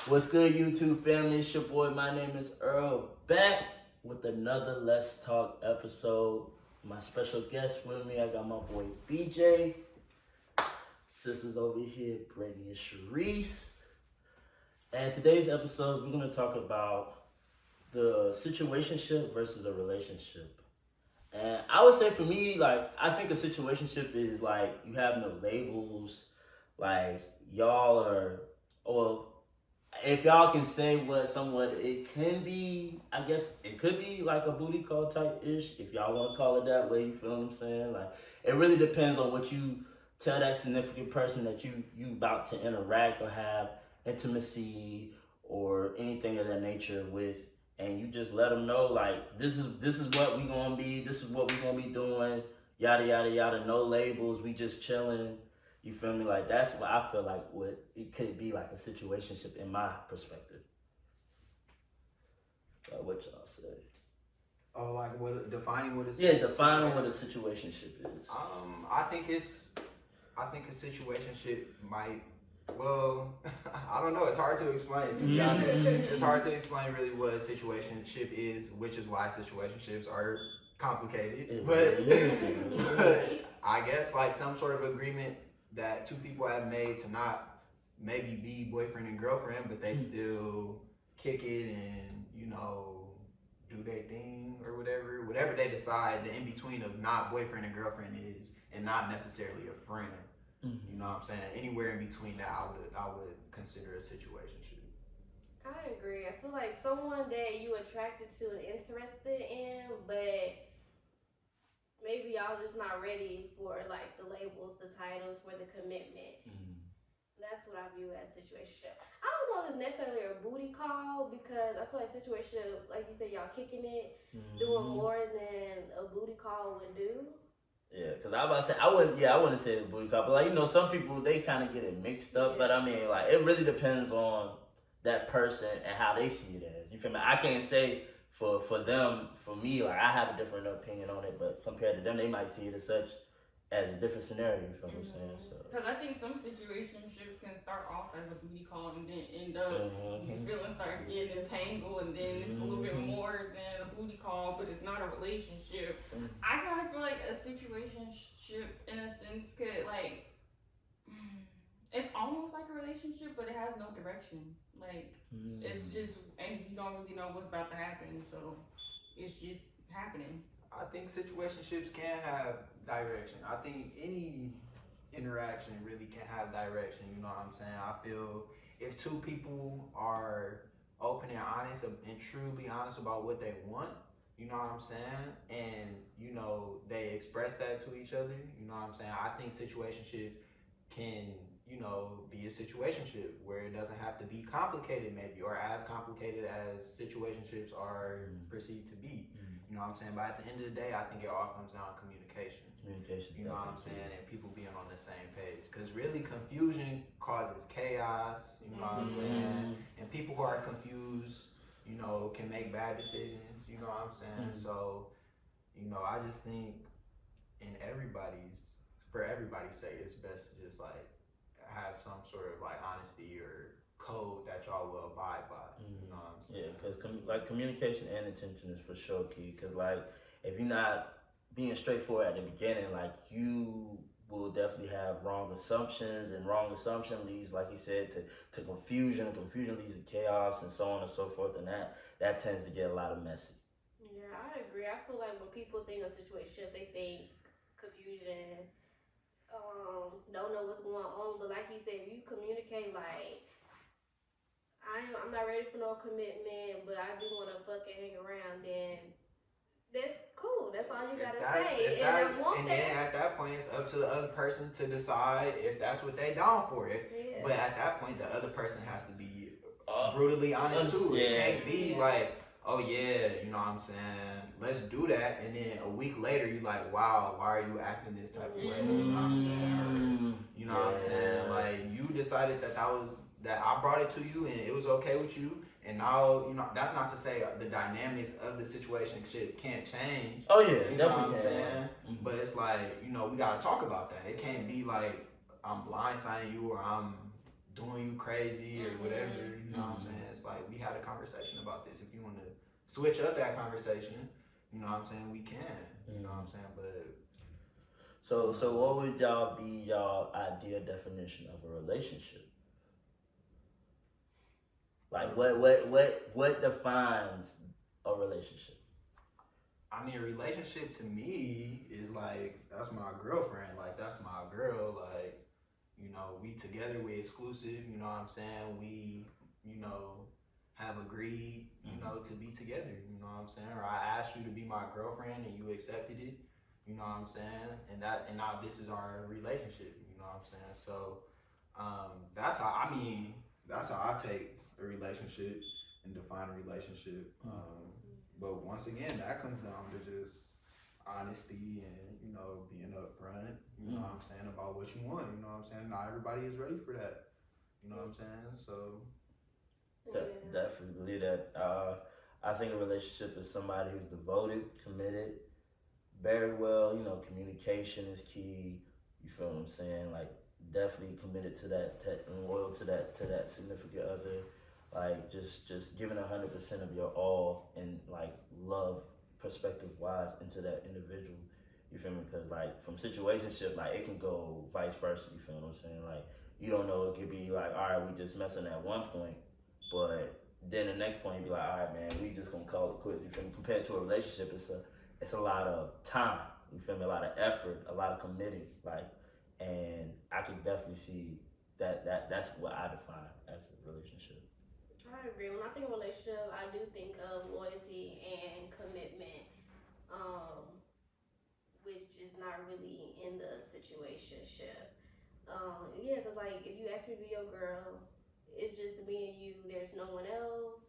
What's good, YouTube family? It's your boy. My name is Earl. Back with another Let's Talk episode. My special guest with me, I got my boy BJ. Sisters over here, Brittany and Chareese. And today's episode, we're going to talk about the situationship versus a relationship. And I would say for me, like, I think a situationship is like you have no labels. Like, y'all are, well, if y'all can say what somewhat it can be, I guess it could be like a booty call type ish. If y'all want to call it that way, you feel what I'm saying? Like, it really depends on what you tell that significant person that you about to interact or have intimacy or anything of that nature with, and you just let them know like this is what we gonna be, this is what we gonna be doing, yada yada yada, no labels, we just chilling. You feel me? Like that's what I feel like what it could be like a situationship in my perspective. What y'all say? Oh, like what defining what a defining what a situationship is. I think a situationship might. Well, I don't know. It's hard to explain. To be honest, it's hard to explain really what a situationship is, which is why situationships are complicated. But I guess like some sort of agreement that two people have made to not maybe be boyfriend and girlfriend, but they still kick it and, you know, do their thing or whatever they decide, the in-between of not boyfriend and girlfriend is, and not necessarily a friend. Mm-hmm. You know what I'm saying? Anywhere in between that, I would consider a situationship. I agree. I feel like someone that you attracted to and interested in, but maybe y'all just not ready for like the labels, the titles, for the commitment. Mm-hmm. That's what I view as situationship. I don't know if it's necessarily a booty call because I feel like situationship, like you said, y'all kicking it, doing more than a booty call would do. Yeah, because I was about to say, I wouldn't say it's a booty call, but like, you know, some people, they kind of get it mixed up, but I mean, like, it really depends on that person and how they see it as. You feel me? I can't say for them, for me, like, I have a different opinion on it, but compared to them, they might see it as such, as a different scenario, you feel what I'm saying? Because I think some situationships can start off as a booty call and then end up, your feelings start getting entangled, and then it's a little bit more than a booty call, but it's not a relationship. I kind of feel like a situationship, in a sense, could, like, it's almost like a relationship, but it has no direction. Like, it's just, and you don't really know what's about to happen, so it's just happening. I think situationships can have direction. I think any interaction really can have direction, you know what I'm saying? I feel if two people are open and honest and truly honest about what they want, you know what I'm saying? And, you know, they express that to each other, you know what I'm saying? I think situationships can, you know, be a situationship where it doesn't have to be complicated maybe, or as complicated as situationships are perceived to be. You know what I'm saying? But at the end of the day, I think it all comes down to communication. You know what I'm saying? And people being on the same page. Because really, confusion causes chaos. You know what I'm saying? And people who are confused, you know, can make bad decisions. You know what I'm saying? So, you know, I just think for everybody's sake, it's best to just like have some sort of like honesty or code that y'all will abide by. You know what I'm saying? Yeah, because like communication and intention is for sure key. Because like if you're not being straightforward at the beginning, like you will definitely have wrong assumptions, and wrong assumption leads, like you said, to confusion. Confusion leads to chaos, and so on and so forth. And that tends to get a lot of messy. Yeah, I agree. I feel like when people think of situationship, they think confusion, don't know what's going on. But like you said, if you communicate like, I'm not ready for no commitment, but I do want to fucking hang around, then that's cool. That's all you gotta say. And then at that point, it's up to the other person to decide if that's what they down for. But at that point, the other person has to be brutally honest too. Yeah. It can't be like, oh yeah, you know what I'm saying, let's do that, and then a week later you like, wow, why are you acting this type of way? You know what I'm saying? You know what I'm saying? Like, you decided that I brought it to you and it was okay with you, and now, you know, that's not to say the dynamics of the situation shit can't change. Oh yeah, you know what I'm saying? But it's like, you know, we gotta talk about that. It can't be like I'm blindsiding you or I'm doing you crazy or whatever. You know what I'm like, we had a conversation about this. If you want to switch up that conversation, you know what I'm saying, we can. You know what I'm saying? But so what would y'all be y'all ideal definition of a relationship? Like what defines a relationship? I mean, a relationship to me is like, that's my girlfriend. Like, that's my girl. Like, you know, we together, we exclusive. You know what I'm saying? We, you know, have agreed, you know, to be together. You know what I'm saying? Or I asked you to be my girlfriend and you accepted it. You know what I'm saying? And now this is our relationship. You know what I'm saying? So that's how I take a relationship and define a relationship. But once again, that comes down to just honesty and, you know, being upfront, you know what I'm saying, about what you want, you know what I'm saying? Not everybody is ready for that, you know what I'm saying? So definitely that. I think a relationship is somebody who's devoted, committed, very well, you know, communication is key, you feel what I'm saying? Like, definitely committed to that, and loyal to that significant other. Like, just giving 100% of your all and, like, love perspective wise into that individual, you feel me? Because, like, from situationship, like, it can go vice versa, you feel what I'm saying? Like, you don't know, it could be like, all right, we just messing at one point, but then the next point, you'd be like, all right, man, we just gonna call it quits, you feel me? Compared to a relationship, it's a lot of time, you feel me? A lot of effort, a lot of committing, like, and I can definitely see that's what I define as a relationship. I agree. When I think of relationship, I do think of loyalty and commitment, which is not really in the situationship. Yeah, because, like, if you ask me to be your girl, it's just me and you. There's no one else.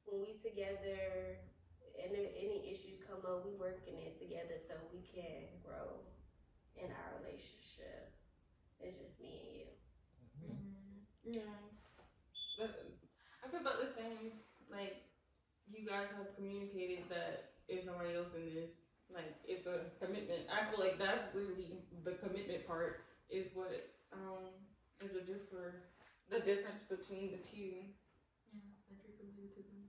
When we together, and if any issues come up, we working it together so we can grow in our relationship. It's just me and you. Yeah. I feel about the same. Like, you guys have communicated that there's nobody else in this. Like, it's a commitment. I feel like that's really the commitment part is what is the difference between the two. Yeah, that you're committed to them.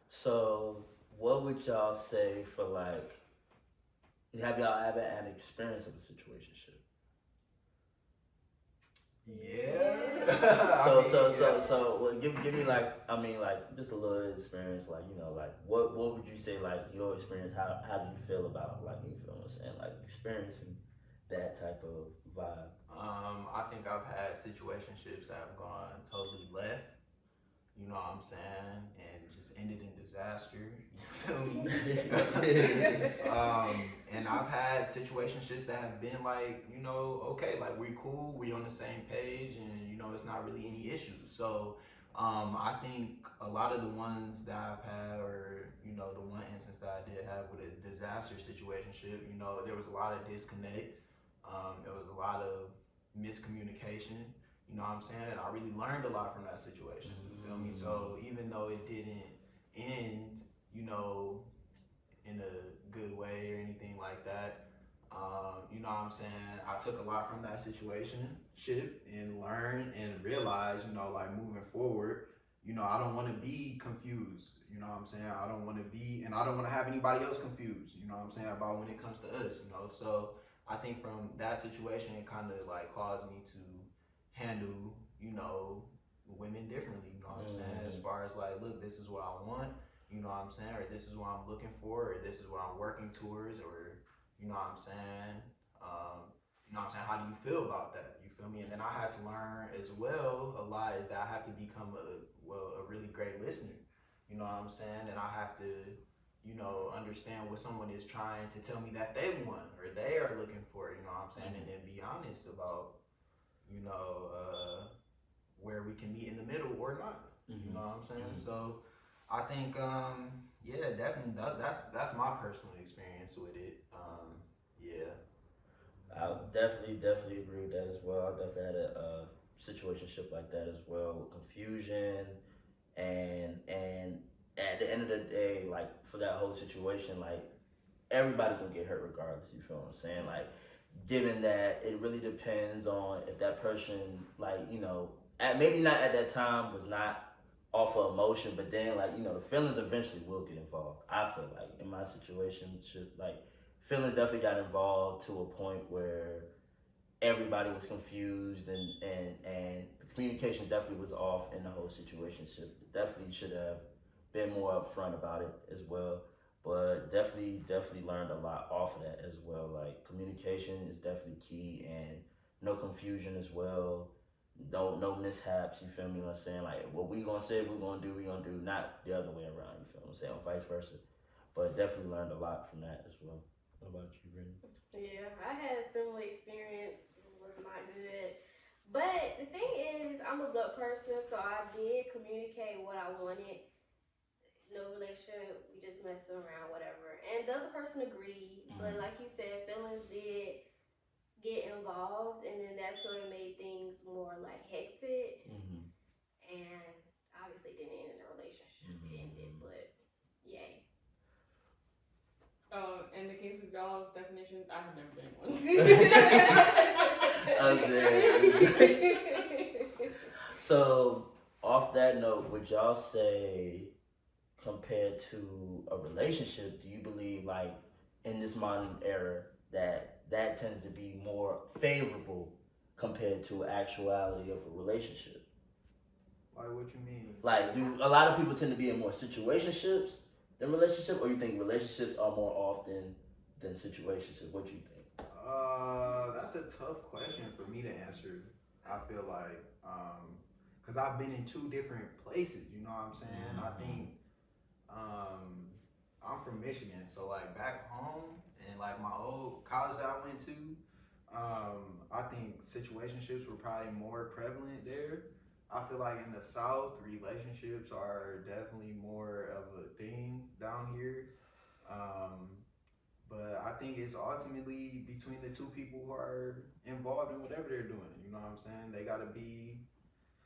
So, what would y'all say for, like, have y'all ever had an experience of a situationship? Yeah. So, well, give me, like, I mean, like, just a little experience, like, you know, like, what would you say, like, your experience, how do you feel about, like, you feel what I'm saying, like, experiencing that type of vibe? I think I've had situationships that have gone totally left, you know what I'm saying, and just ended in disaster, you feel me? And I've had situationships that have been like, you know, okay, like, we cool, we on the same page, and, you know, it's not really any issues. So I think a lot of the ones that I've had, or, you know, the one instance that I did have with a disaster situationship, you know, there was a lot of disconnect. There was a lot of miscommunication, you know what I'm saying? And I really learned a lot from that situation, you feel me? So even though it didn't end, you know, in a good way or anything like that, you know what I'm saying? I took a lot from that situationship and learned and realized, you know, like, moving forward, you know, I don't want to be confused, you know what I'm saying? I don't want to be, and I don't want to have anybody else confused, you know what I'm saying, about when it comes to us, you know? So I think from that situation, it kind of, like, caused me to handle, you know, women differently, you know what I'm saying? As far as, like, look, this is what I want, you know what I'm saying? Or this is what I'm looking for, or this is what I'm working towards, or, you know what I'm saying? You know what I'm saying? How do you feel about that? You feel me? And then I had to learn as well a lot is that I have to become a really great listener, you know what I'm saying? And I have to, you know, understand what someone is trying to tell me that they want or they are looking for, you know what I'm saying? And then be honest about, you know, where we can meet in the middle or not, you know what I'm saying? So I think, yeah, definitely that's my personal experience with it. Yeah. I definitely agree with that as well. I definitely had a situationship like that as well, with confusion and at the end of the day, like, for that whole situation, like, everybody can get hurt regardless, you feel what I'm saying? Like, given that it really depends on if that person, like, you know, maybe not at that time was not off of emotion, but then like, you know, the feelings eventually will get involved. I feel like in my situation, like feelings definitely got involved to a point where everybody was confused and the communication definitely was off in the whole situationship. Definitely should have been more upfront about it as well. But definitely learned a lot off of that as well. Like communication is definitely key and no confusion as well. No mishaps, you feel me what I'm saying? Like what we gonna say, we're gonna do, not the other way around, you feel what I'm saying, or vice versa. But definitely learned a lot from that as well. What about you, Brittany? Yeah, I had a similar experience. It was not good. But the thing is, I'm a blood person, so I did communicate what I wanted. No relationship, we just messing around, whatever. And the other person agreed, but like you said, feelings did get involved, and then that sort of made things more like hectic, and obviously didn't end in a relationship. It ended, but yay. In the case of y'all's definitions, I have never been one. Okay. So, off that note, would y'all say, compared to a relationship, do you believe, like, in this modern era, that tends to be more favorable compared to actuality of a relationship? Like, what you mean? Like, do a lot of people tend to be in more situationships than relationship, or you think relationships are more often than situationships? What do you think? That's a tough question for me to answer. I feel like, cause I've been in two different places. You know what I'm saying? I think, I'm from Michigan, so like back home and like my old college that I went to, I think situationships were probably more prevalent there. I feel like in the South, relationships are definitely more of a thing down here. But I think it's ultimately between the two people who are involved in whatever they're doing. You know what I'm saying? They gotta be,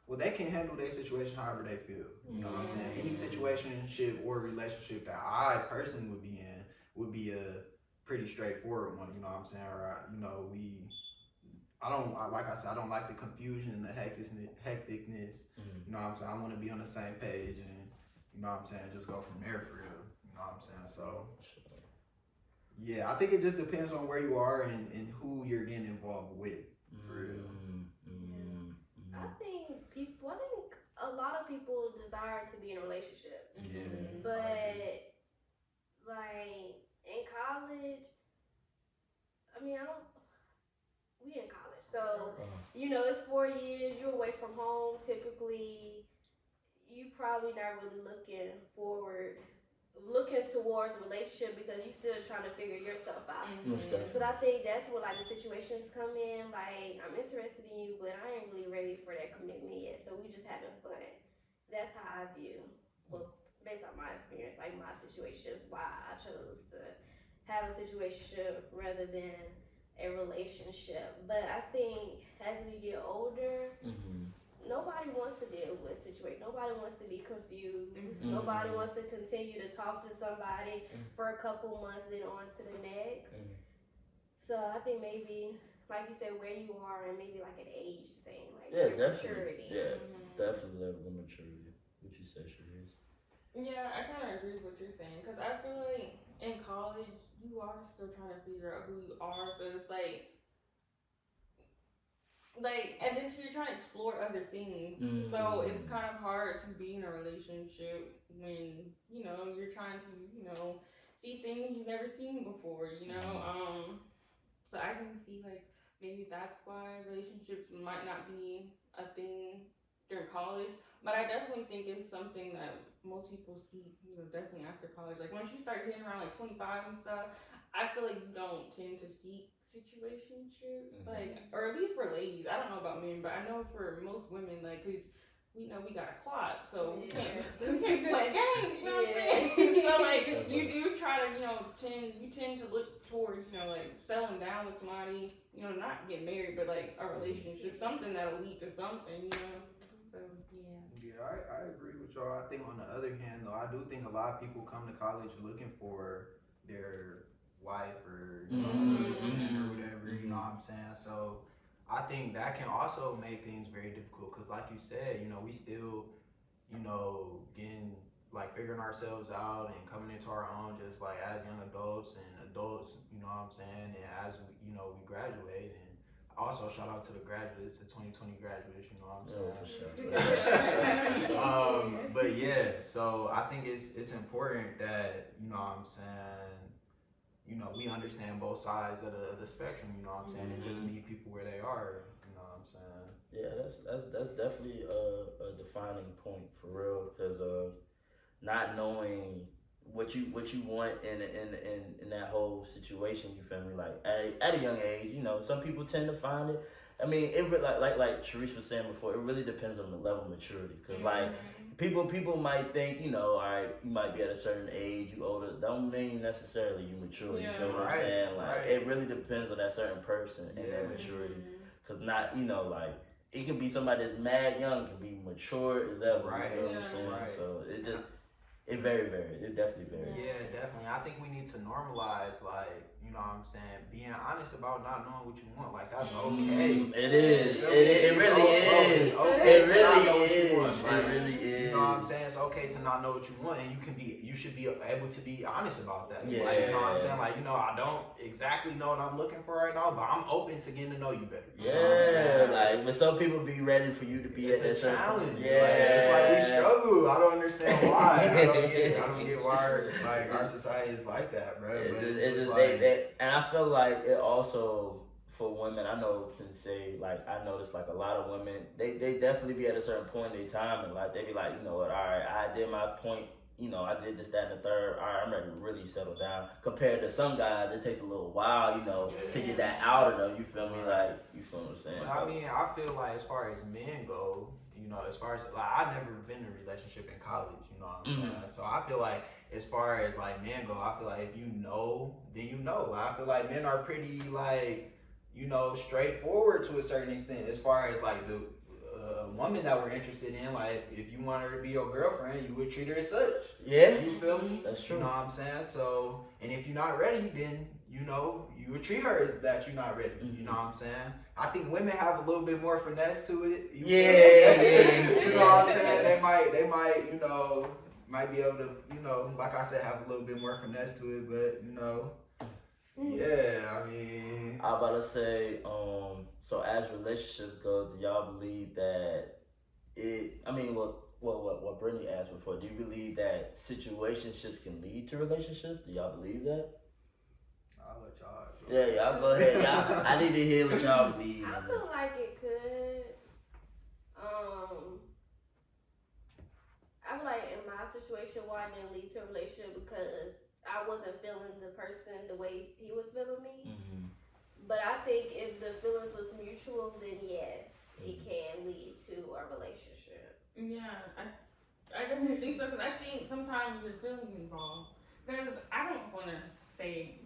well, they can handle their situation however they feel. You know what I'm saying? Any situationship or relationship that I personally would be in would be a pretty straightforward one. You know what I'm saying? Or, you know, like I said, I don't like the confusion and the hecticness. You know what I'm saying? I want to be on the same page and, you know what I'm saying, just go from there for real. You know what I'm saying? So, yeah, I think it just depends on where you are and who you're getting involved with, for real. I think a lot of people desire to be in a relationship. Yeah. But, like, in college, we in college. So, you know, it's 4 years, you're away from home. Typically, you probably not really looking towards a relationship because you're still trying to figure yourself out. But I think that's where like the situations come in. Like, I'm interested in you, but I ain't really ready for that commitment yet. So we just having fun. That's how I view. Well, based on my experience, like my situations, why I chose to have a situationship rather than a relationship. But I think as we get older, nobody wants to deal with situations. Nobody wants to be confused. Nobody wants to continue to talk to somebody for a couple months, then on to the next. So I think maybe, like you said, where you are and maybe like an age thing, like your maturity. Yeah, definitely level of maturity. What you say, Chareese? Yeah, I kind of agree with what you're saying because I feel like in college you are still trying to figure out who you are. So it's like, and then you're trying to explore other things. So it's kind of hard to be in a relationship when, you know, you're trying to, you know, see things you've never seen before, you know. So I can see, like, maybe that's why relationships might not be a thing during college. But I definitely think it's something that most people see, you know, definitely after college. Like, once you start hitting around, like, 25 and stuff, I feel like you don't tend to seek situationships, like, or at least for ladies. I don't know about men, but I know for most women, like, cause we know we got a clock, so we can't play games. You know what I'm saying? So like, you do try to, you know, tend to look towards, you know, like settling down with somebody, you know, not get married, but like a relationship, something that'll lead to something, you know. So yeah. Yeah, I agree with y'all. I think on the other hand, though, I do think a lot of people come to college looking for their wife or husband or whatever, you know what I'm saying? So I think that can also make things very difficult because, like you said, you know, we still you know, getting like figuring ourselves out and coming into our own, just like as young adults and adults, you know what I'm saying, and as we, you know, we graduate. And also shout out to the graduates, the 2020 graduates, you know what I'm saying. But yeah, so I think it's important that, you know what I'm saying, you know, we understand both sides of the spectrum, you know what I'm saying, and just meet people where they are, you know what I'm saying. Yeah, that's definitely a defining point for real, because not knowing what you want in that whole situation, you feel me? Like at a young age, you know, some people tend to find it. I mean, like Chareese was saying before, it really depends on the level of maturity. Cause like people might think, you know, all right, you might be at a certain age, you older, don't mean necessarily you mature. You feel what I'm saying? Like it really depends on that certain person and their maturity. Cause not, you know, like it can be somebody that's mad young, can be mature as ever. You feel what I'm saying? So it just. It definitely varies. Yeah, definitely. I think we need to normalize, like, you know what I'm saying, being honest about not knowing what you want. Like, that's okay. It is. It really is. It really is. You know what I'm saying? It's okay to not know what you want, and you should be able to be honest about that. Yeah. Like, you know what I'm saying? Like, you know, I don't exactly know what I'm looking for right now, but I'm open to getting to know you better. You know like, but some people be ready for you to be it's at a that challenge. Yeah. Like, it's like we struggle. I don't understand why. I don't get why like our society is like that, bro. And I feel like it also for women, I know can say like I notice like a lot of women they definitely be at a certain point in their time and like they be like, you know what, all right, I did my point, you know, I did this, that, and the third. All right, I'm ready to really settle down. Compared to some guys, it takes a little while, you know, to get that out of them. You feel me? Like, you feel what I'm saying? But I mean, I feel like as far as men go, you know, as far as like I've never been in a relationship in college, you know what I'm saying? So I feel like as far as like men go, I feel like if you know, then you know. I feel like men are pretty like, you know, straightforward to a certain extent as far as like the woman that we're interested in. Like if you want her to be your girlfriend, you would treat her as such. Yeah. You feel me? That's true. You know what I'm saying? So, and if you're not ready, then you know, you would treat her as that you're not ready. You know what I'm saying? I think women have a little bit more finesse to it. You know what I'm saying? They might, you know, might be able to, you know, like I said, have a little bit more finesse to it, but you know, yeah, I mean, I'm about to say, so as relationships go, do y'all believe that I mean, what Brittany asked before, do you believe that situationships can lead to relationships? Do y'all believe that? I'll let y'all. Yeah, y'all go ahead. I need to hear what y'all believe. I feel like it could. I feel like in my situation, why it didn't lead to a relationship because I wasn't feeling the person the way he was feeling me. But I think if the feelings was mutual, then yes, it can lead to a relationship. Yeah, I definitely think so because I think sometimes your feelings involved. Because I don't want to say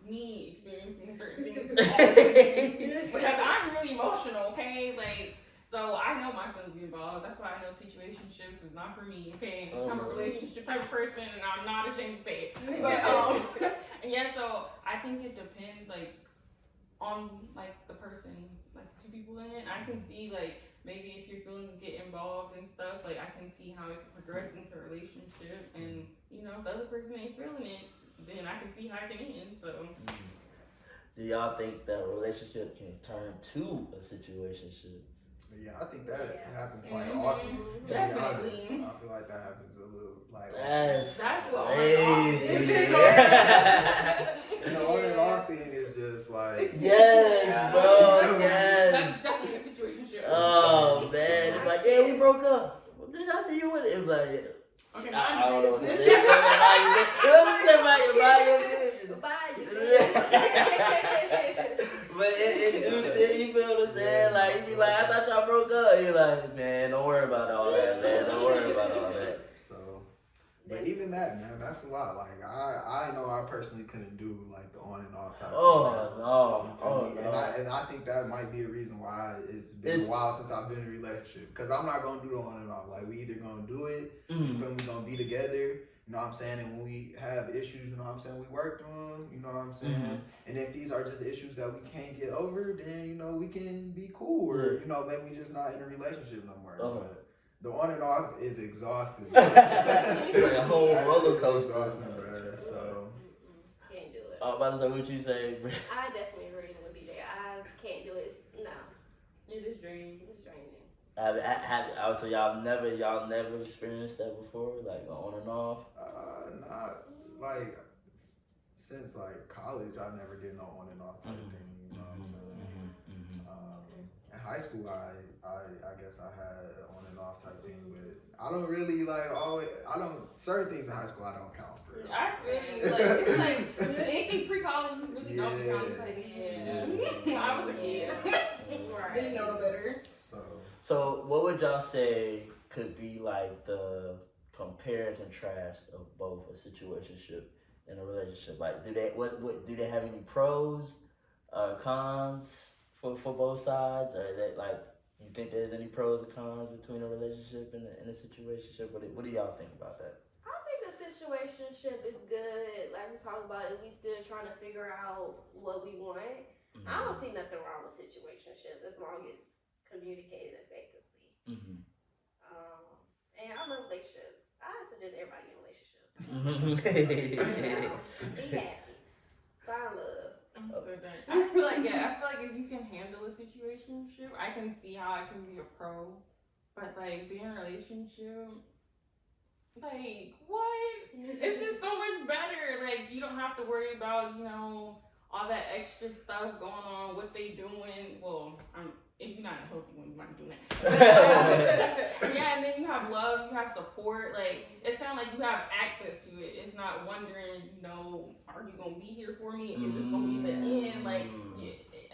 me experiencing certain things because I'm really emotional, okay? Like, so I know my feelings involved. That's why I know situationships is not for me, okay? I'm a relationship type of person and I'm not ashamed to say it. But, and yeah, so I think it depends, like, on, like, the person, like, two people in it. I can see, like, maybe if your feelings get involved and stuff, like, I can see how it can progress into a relationship. And, you know, if the other person ain't feeling it, then I can see how it can end, so. Do y'all think that a relationship can turn to a situationship? Yeah, I think that happens quite often. To be honest, I feel like that happens a little like. That's what crazy. The on and off thing is just like. Yes, bro. Yes. That's definitely a situationship. Oh man, it's like yeah, we broke up. Did I see you with it? It's like yeah. Okay, I don't know. What but you feel what I'm saying? Like, you be like, I thought y'all broke up. You're like, man, don't worry about all that, man. Don't worry about all that. So, but even that, man, that's a lot. Like, I know I personally couldn't do, like, the on and off type of thing. And I think that might be a reason why it's been a while since I've been in a relationship. Because I'm not going to do the on and off. Like, we either going to do it, you feel me, going to be together. You know what I'm saying? And when we have issues, you know what I'm saying, we work through them, you know what I'm saying? And if these are just issues that we can't get over, then, you know, we can be cool. Or, you know, maybe we just not in a relationship no more. The on and off is exhausting. It's like a whole roller coaster. Exhausting, bro. So Can't do it. I'm about to say what you say, Britt. I definitely agree with BJ. I can't do it. No, It is draining. it's draining. So y'all never experienced that before, like on and off. not like since like college, I never did no on and off type thing. You know what I'm saying? In high school, I guess I had an on and off type thing, but I don't really like always. I don't certain things in high school I don't count for. I really like it's like anything pre-college you really don't count. It's like I was a kid. Right. Didn't know no better. So what would y'all say could be like the compare and contrast of both a situationship and a relationship? Like, do they have any pros, cons for both sides, or that like you think there's any pros or cons between a relationship and a situationship? What do y'all think about that? I think the situationship is good. Like we talked about, if we still trying to figure out what we want. Mm-hmm. I don't see nothing wrong with situationships as long as it's communicated effectively. Mm-hmm. And I love relationships. I suggest everybody in relationships. Be happy. Find love. I feel like if you can handle a situationship, I can see how I can be a pro. But like being in a relationship, like what? It's just so much better. Like you don't have to worry about, all that extra stuff going on, what they doing. Well, if you're not a healthy one, you might be doing that. Yeah, and then you have love, you have support. Like it's kind of like you have access to it. It's not wondering, are you gonna be here for me? Is this gonna be the end? Like,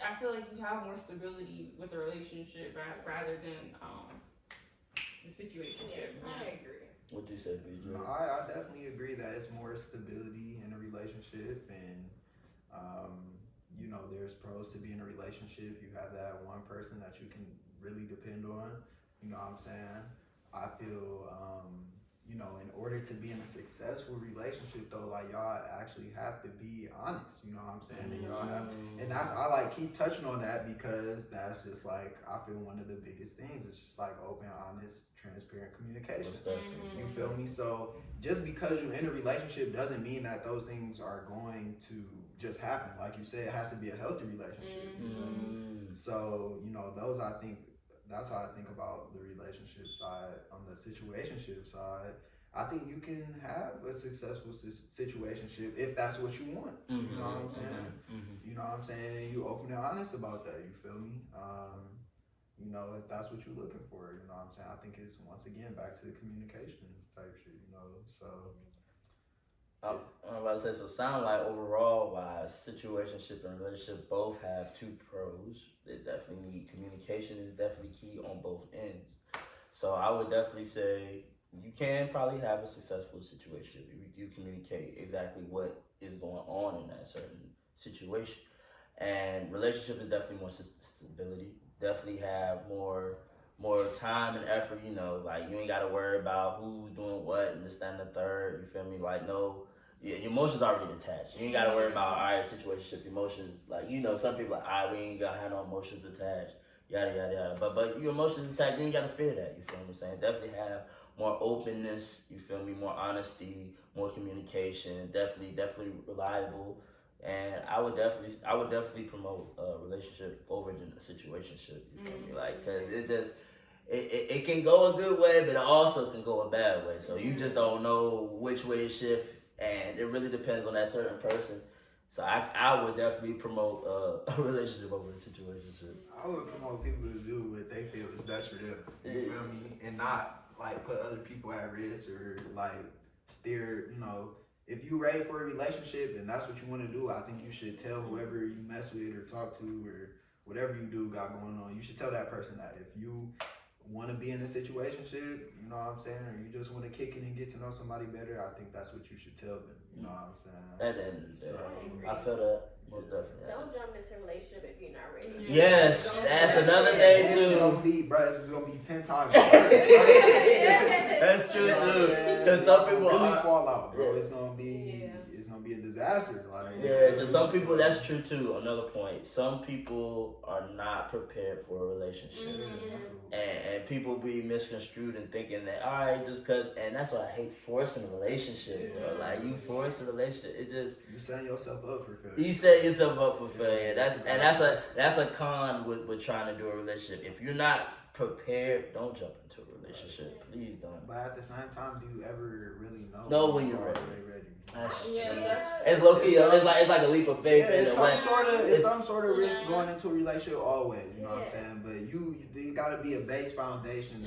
I feel like you have more stability with a relationship rather than the situationship. Yes, I agree. What you say, BJ? No, I definitely agree that it's more stability in a relationship, and there's pros to being in a relationship. You have that one person that you can really depend on. You know what I'm saying? I feel, in order to be in a successful relationship though, like y'all actually have to be honest. You know what I'm saying? And y'all have, and I keep touching on that because that's just like I feel one of the biggest things. It's just like open, honest, transparent communication. You feel me? So just because you're in a relationship doesn't mean that those things are going to just happen. Like you said, it has to be a healthy relationship. You feel me? So that's how I think about the relationship side. On the situationship side, I think you can have a successful situationship if that's what you want. You know what I'm saying? You know what I'm saying? And you open and honest about that. You feel me? If that's what you're looking for, you know what I'm saying? I think it's once again back to the communication type shit. So. I'm about to say, so sound like overall, wise, situationship and relationship both have two pros. They definitely need communication is definitely key on both ends. So I would definitely say you can probably have a successful situation if you communicate exactly what is going on in that certain situation. And relationship is definitely more stability. Definitely have more time and effort. Like you ain't got to worry about who's doing what and this, that, and the third. You feel me? Like your emotions already attached. You ain't gotta worry about situationship emotions. Like some people are we ain't gonna have no emotions attached. Yada yada yada. But your emotions attached, you ain't gotta fear that. You feel what I'm saying? Definitely have more openness. You feel me? More honesty, more communication. Definitely reliable. And I would definitely promote a relationship over a situationship. You feel me? Like, cause it can go a good way, but it also can go a bad way. So you just don't know which way it shift. And it really depends on that certain person. So I would definitely promote a relationship over a situationship. I would promote people to do what they feel is best for them. You feel me? And not like put other people at risk or like steer. If you ready for a relationship and that's what you want to do, I think you should tell whoever you mess with or talk to or whatever you do got going on. You should tell that person that if you want to be in a situationship, you know what I'm saying, or you just want to kick it and get to know somebody better, I think that's what you should tell them. You know what I'm saying? At the end of the day, I feel that most definitely. Don't jump into a relationship if you're not ready. Yes, that's another thing too. It's gonna be 10 times. That's true too. Because some people really fall out, bro. It's gonna be a disaster. disaster. Like, Yeah, because some people, that's true too. Another point, some people are not prepared for a relationship. And people be misconstrued and thinking that, all right, just because, and that's why I hate forcing a relationship, bro. Like, you force a relationship, it just, you setting yourself up for failure. you set yourself up for failure. That's a con with trying to do a relationship. If you're not prepared, don't jump into a relationship. Please don't. But at the same time, do you ever really know when you're ready? Yeah. It's low key. It's like a leap of faith. Yeah, it's in a way. it's some sort of risk going into a relationship always. You know what I'm saying? But you got to be a base foundation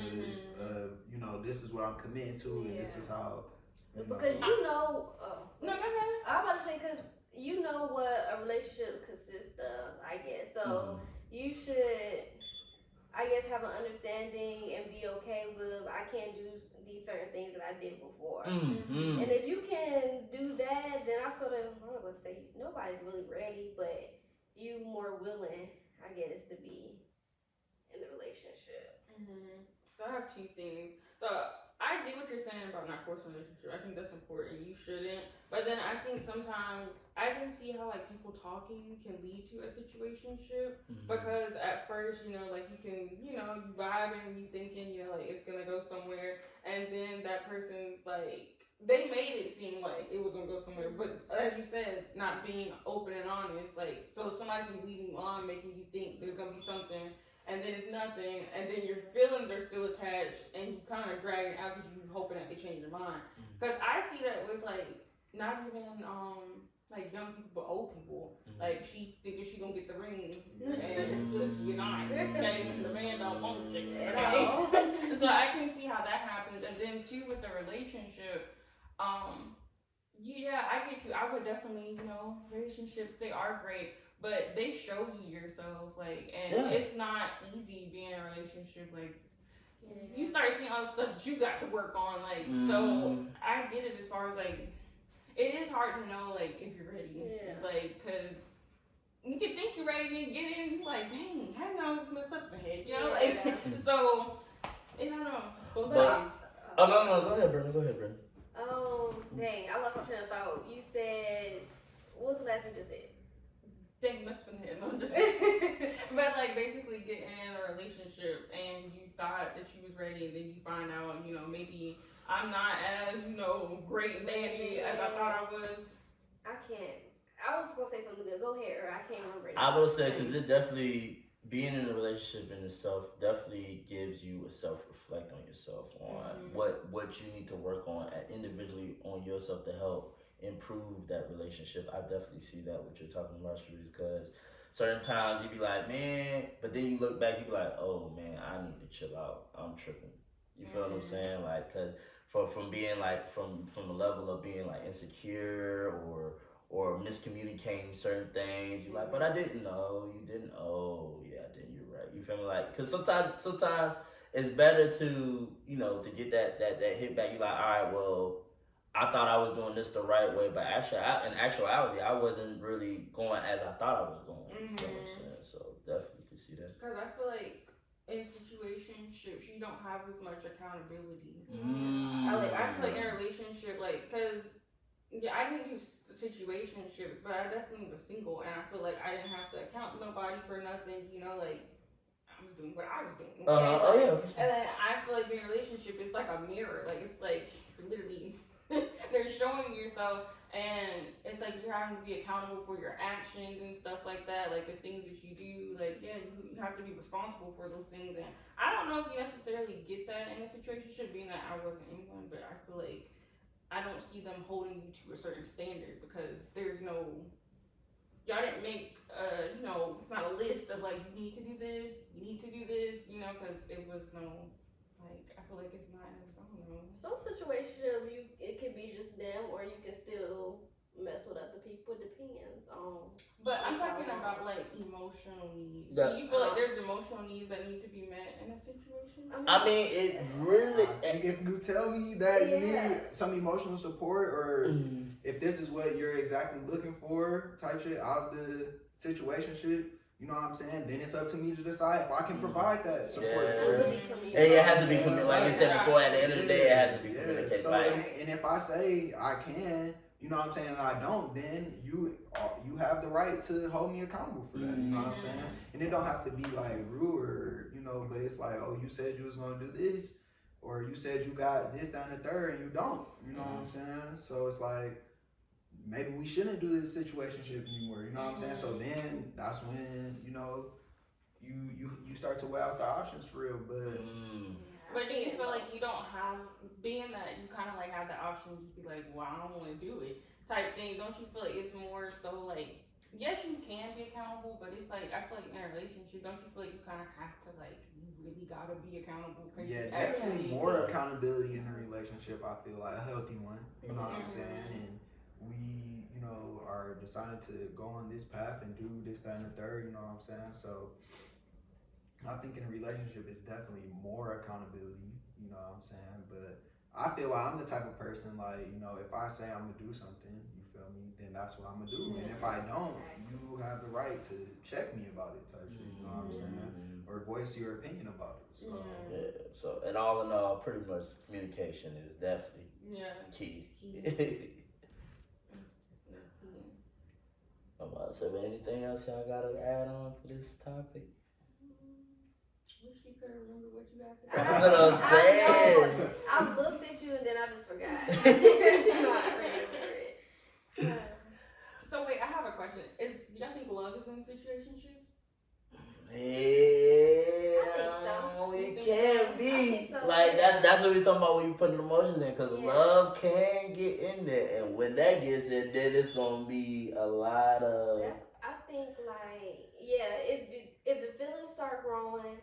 of you know, this is what I'm committing to, and this is how. Because you know. No, go ahead. I'm about to say because you know what a relationship consists of, I guess. So you should, I guess, have an understanding and be okay with I can't do these certain things that I did before. And if you can do that, then I'm not gonna say nobody's really ready, but you more willing, I guess, to be in the relationship. So I have two things. So I get what you're saying about not forcing a relationship. I think that's important. You shouldn't. But then I think sometimes I can see how like people talking can lead to a situationship because at first, you know, like you can, you know, you vibing, you thinking, you know, like it's gonna go somewhere, and then that person's like they made it seem like it was gonna go somewhere, but as you said, not being open and honest, like so somebody can be leading you on, making you think there's gonna be something. And then it's nothing, and then your feelings are still attached, and you kind of drag it out because you're hoping that they change their mind. Because I see that with like not even like young people but old people. Like she thinking she gonna get the ring, and it's you're not. Okay, and the man don't want the chicken. Okay, so I can see how that happens. And then too with the relationship, yeah, I get you. I would definitely, you know, relationships they are great. But they show you yourself, like, and it's not easy being in a relationship. Like, you start seeing all the stuff that you got to work on. Like, so I get it as far as like, it is hard to know like if you're ready. Like, cause you can think you're ready and then get in, you're like, dang, how did I know this messed up in the head? You know, like, so I don't know. It's both ways. Oh no, go ahead, Brittany. Dang, I lost my train of thought. You said, what was the last thing you just said? Dang, must have been him. I'm just but like basically getting in a relationship and you thought that you was ready and then you find out, you know, maybe I'm not as, you know, great and dandy as I thought I was. I can't. I was gonna say something good. Go ahead, or I can't remember it. I will say because it definitely being in a relationship in itself definitely gives you a self-reflect on yourself on what you need to work on individually on yourself to help improve that relationship. I definitely see that what you're talking about, Chareese, because certain times you be like, man, but then you look back, you be like, oh man, I need to chill out. I'm tripping. You feel what I'm saying? Like, cause from being like from the level of being like insecure or miscommunicating certain things, you're like, but I didn't know. You didn't. Oh yeah, then you're right. You feel me? Like, cause sometimes it's better to to get that hit back. You're like, all right, well, I thought I was doing this the right way, but in actuality, I wasn't really going as I thought I was going. You know what I'm saying? So definitely can see that. Because I feel like in situationships, you don't have as much accountability. I feel like in a relationship, like, because I didn't do situationships, but I definitely was single, and I feel like I didn't have to account to nobody for nothing. You know, like I was doing what I was doing. Okay? And then I feel like being in a relationship, it's like a mirror. Like it's like literally. They're showing yourself, and it's like you're having to be accountable for your actions and stuff like that, like the things that you do. Like, yeah, you have to be responsible for those things. And I don't know if you necessarily get that in a situationship, being that I wasn't in one, but I feel like I don't see them holding you to a certain standard because there's no. Y'all didn't make, it's not a list of like you need to do this, because it was no. Like, I feel like it's not as, I don't know. Some situation, it could be just them, or you can still mess with other people. It depends on. But I'm talking about like emotional needs. Do you feel like there's emotional needs that need to be met in a situation? I mean, it really. If you tell me that you need some emotional support, or if this is what you're exactly looking for, type shit out of the situationship. You know what I'm saying? Then it's up to me to decide if I can provide that support. It has to be like you said before. At the end of the day, it has to be communicated. So, and if I say I can, you know what I'm saying, and I don't, then you have the right to hold me accountable for that. You know what I'm saying? And it don't have to be like rude or, you know, but it's like, oh, you said you was gonna do this, or you said you got this, that, and the third, and you don't. You know what I'm saying? So it's like, maybe we shouldn't do this situationship anymore. You know what I'm saying? So then that's when, you know, you start to weigh out the options for real. But do you feel like you don't have, being that you kind of like have the option to just be like, well, I don't want to do it type thing, don't you feel like it's more so like, yes, you can be accountable, but it's like, I feel like in a relationship, don't you feel like you kind of have to like, you really gotta be accountable? Yeah, definitely more accountability in a relationship, I feel like, a healthy one. You know what I'm saying? And we, you know, are deciding to go on this path and do this, that, and the third, you know what I'm saying? So I think in a relationship it's definitely more accountability, you know what I'm saying? But I feel like I'm the type of person, like, you know, if I say I'm gonna do something, you feel me, then that's what I'm gonna do. And if I don't, you have the right to check me about it type shit, you know what I'm saying? Or voice your opinion about it. So yeah, so and all in all, pretty much communication is definitely key. I'm about to say, but anything else y'all gotta add on for this topic? Wish you could remember what you got to say. That's what I'm saying. I looked at you and then I just forgot. I remember it. So wait, I have a question. Do y'all think love is in situationships? Yeah, so. it can be. So. Like that's what we talking about when you putting emotions in, because love can get in there, and when that gets in, then it's gonna be a lot of. I think like if the feelings start growing,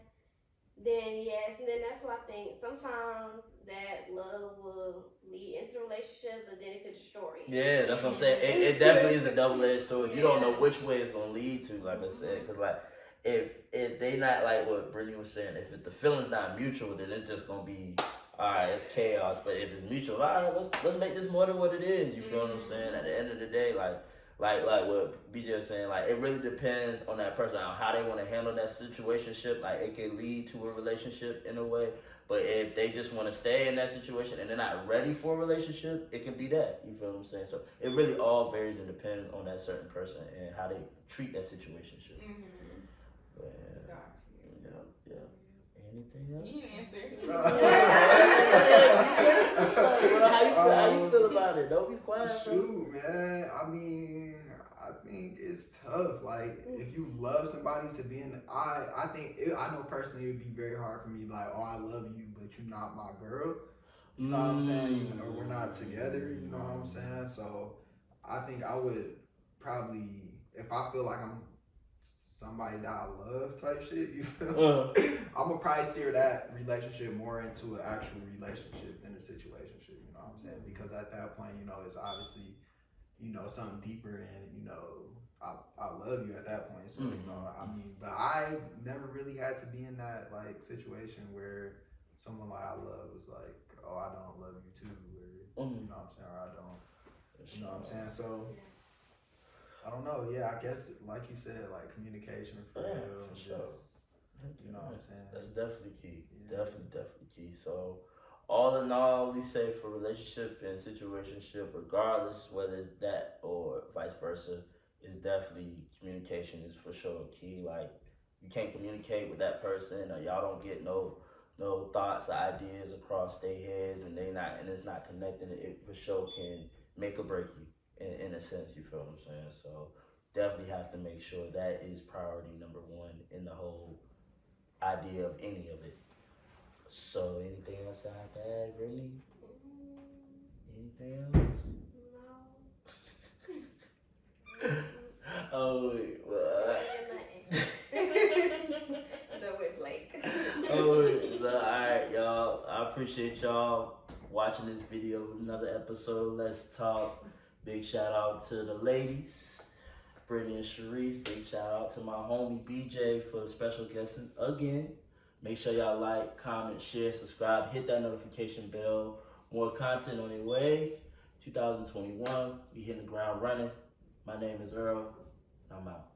then yes, and then that's why I think sometimes that love will lead into a relationship, but then it could destroy it. Yeah, that's what I'm saying. It definitely is a double-edged sword. You don't know which way it's gonna lead to, like I said, because like if they not like what Brittany was saying, if the feeling's not mutual, then it's just gonna be alright, it's chaos. But if it's mutual, alright, let's make this more than what it is. You feel what I'm saying? At the end of the day, like what BJ was saying, like it really depends on that person, on how they want to handle that situationship. Like it can lead to a relationship in a way, but if they just want to stay in that situation and they're not ready for a relationship, it can be that. You feel what I'm saying? So it really all varies and depends on that certain person and how they treat that situationship. Yeah. Anything else? You didn't answer. How you feel about it? Don't be quiet. Shoot, man. I mean, I think it's tough. Like, if you love somebody to be in, I know personally it would be very hard for me. Like, oh, I love you, but you're not my girl. You know what I'm saying? Or we're not together. You know what I'm saying? So, I think I would probably, if I feel like I'm somebody that I love type shit, you feel I'm gonna probably steer that relationship more into an actual relationship than a situationship, you know what I'm saying? Because at that point, you know, it's obviously, you know, something deeper, and, you know, I love you at that point. So, you know, I mean, but I never really had to be in that like situation where someone like I love was like, oh, I don't love you too, or you know what I'm saying, or I don't, you know what I'm saying? So I don't know. Yeah, I guess like you said, like communication for real. For sure. You know what I'm saying? That's definitely key. Yeah. Definitely key. So, all in all, we say for relationship and situationship, regardless whether it's that or vice versa, is definitely communication is for sure key. Like you can't communicate with that person, or y'all don't get no thoughts or ideas across their heads, and it's not connecting. It for sure can make or break you. In a sense, you feel what I'm saying? So definitely have to make sure that is priority number one in the whole idea of any of it. So anything else I have to add, Brittany? Anything else? No. Oh, No, with Blake. So alright, y'all. I appreciate y'all watching this video. Another episode. Let's talk. Big shout out to the ladies, Brittany and Chareese. Big shout out to my homie BJ for the special guest again. Make sure y'all like, comment, share, subscribe, hit that notification bell. More content on the way. 2021, we hitting the ground running. My name is Earl. I'm out.